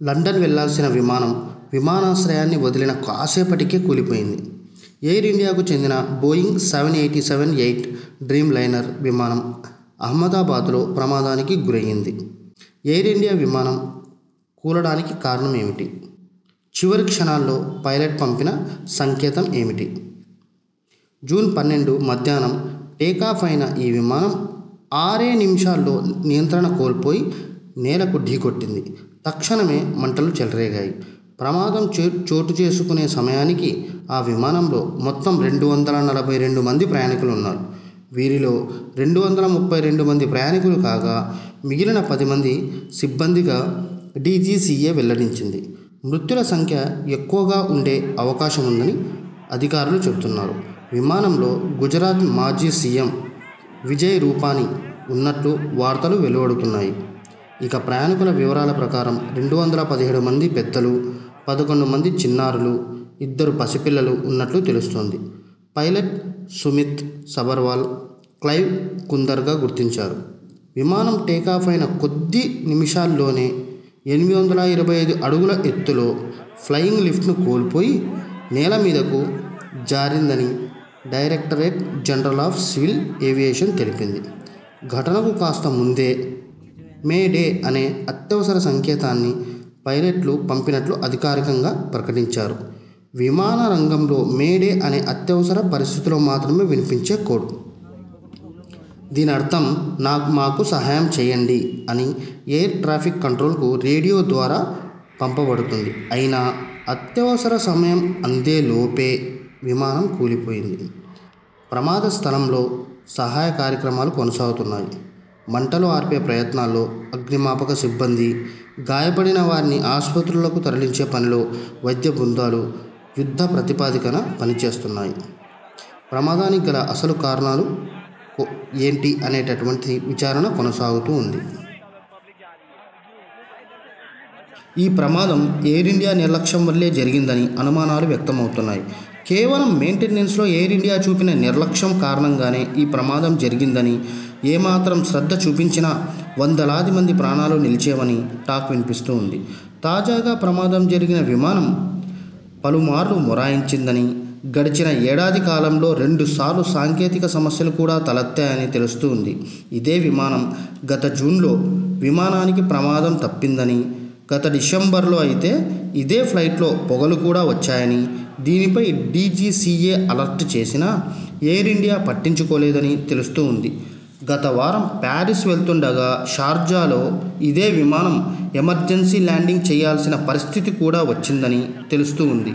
London వెళ్లాల్సిన విమానం విమానాశ్రయాన్ని వదిలిన కాసేపటికే కూలిపోయింది. ఎయిర్ ఇండియాకు చెందిన బోయింగ్ 787-8 డ్రీమ్ లైనర్ విమానం అహ్మదాబాద్లో ప్రమాదానికి గురయ్యింది. ఎయిర్ ఇండియా విమానం కూలడానికి కారణం ఏమిటి? చివరి క్షణాల్లో పైలట్ పంపిన సంకేతం ఏమిటి? జూన్ 12 మధ్యాహ్నం టేకాఫ్ అయిన ఈ విమానం 6 నిమిషాల్లో నియంత్రణ కోల్పోయి నేలకు ఢీకొట్టింది. తక్షణమే మంటలు చెలరేగాయి. ప్రమాదం చోటు చేసుకునే సమయానికి ఆ విమానంలో మొత్తం 242 మంది ప్రయాణికులు ఉన్నారు. వీరిలో 232 మంది ప్రయాణికులు కాగా మిగిలిన 10 మంది సిబ్బందిగా డీజీసీఏ వెల్లడించింది. మృతుల సంఖ్య ఎక్కువగా ఉండే అవకాశం ఉందని అధికారులు చెబుతున్నారు. విమానంలో గుజరాత్ మాజీ సీఎం విజయ్ రూపానీ ఉన్నట్లు వార్తలు వెలువడుతున్నాయి. ఇక ప్రయాణికుల వివరాల ప్రకారం 217 మంది పెద్దలు, 11 మంది చిన్నారులు, 2 పసిపిల్లలు ఉన్నట్లు తెలుస్తోంది. పైలట్ సుమిత్ సబర్వాల్, క్లైవ్ కుందర్గా గుర్తించారు. విమానం టేకాఫ్ అయిన కొద్ది నిమిషాల్లోనే 825 అడుగుల ఎత్తులో ఫ్లయింగ్ లిఫ్ట్ను కోల్పోయి నేల మీదకు జారిందని directorate general of civil aviation తెలిపింది. ఘటనకు కాస్త ముందే మే డే అనే అత్యవసర సంకేతాన్ని పైలట్లు పంపినట్లు అధికారికంగా ప్రకటించారు. విమాన రంగంలో మే డే అనే అత్యవసర పరిస్థితిలో మాత్రమే వినిపించే కోడ్. దీని అర్థం మాకు సహాయం చేయండి అని ఎయిర్ ట్రాఫిక్ కంట్రోల్కు రేడియో ద్వారా పంపబడుతుంది. అయినా అత్యవసర సమయం అందేలోపే విమానం కూలిపోయింది. ప్రమాద స్థలంలో సహాయ కార్యక్రమాలు కొనసాగుతున్నాయి. మంటలు ఆర్పే ప్రయత్నాల్లో అగ్నిమాపక సిబ్బంది, గాయపడిన వారిని ఆసుపత్రులకు తరలించే పనిలో వైద్య బృందాలు యుద్ధ ప్రాతిపదికన పనిచేస్తున్నాయి. ప్రమాదానికి గల అసలు కారణాలు ఏంటి అనేటటువంటి విచారణ కొనసాగుతూ ఉంది. ఈ ప్రమాదం ఎయిర్ ఇండియా నిర్లక్ష్యం వల్లే జరిగిందని అనుమానాలు వ్యక్తమవుతున్నాయి. కేవలం మెయింటెనెన్స్లో ఎయిర్ ఇండియా చూపిన నిర్లక్ష్యం కారణంగానే ఈ ప్రమాదం జరిగిందని, ఏమాత్రం శ్రద్ధ చూపించినా వందలాది మంది ప్రాణాలు నిలిచేవని టాక్ వినిపిస్తూ ఉంది. తాజాగా ప్రమాదం జరిగిన విమానం పలుమార్లు మొరాయించిందని, గడిచిన ఏడాది కాలంలో 2 సార్లు సాంకేతిక సమస్యలు కూడా తలెత్తాయని తెలుస్తూ ఉంది. ఇదే విమానం గత జూన్లో విమానానికి ప్రమాదం తప్పిందని, గత డిసెంబర్లో అయితే ఇదే ఫ్లైట్లో పొగలు కూడా వచ్చాయని, దీనిపై డీజీసీఏ అలర్ట్ చేసినా ఎయిర్ ఇండియా పట్టించుకోలేదని తెలుస్తూ ఉంది. గత వారం ప్యారిస్ వెళ్తుండగా షార్జాలో ఇదే విమానం ఎమర్జెన్సీ ల్యాండింగ్ చేయాల్సిన పరిస్థితి కూడా వచ్చిందని తెలుస్తూ ఉంది.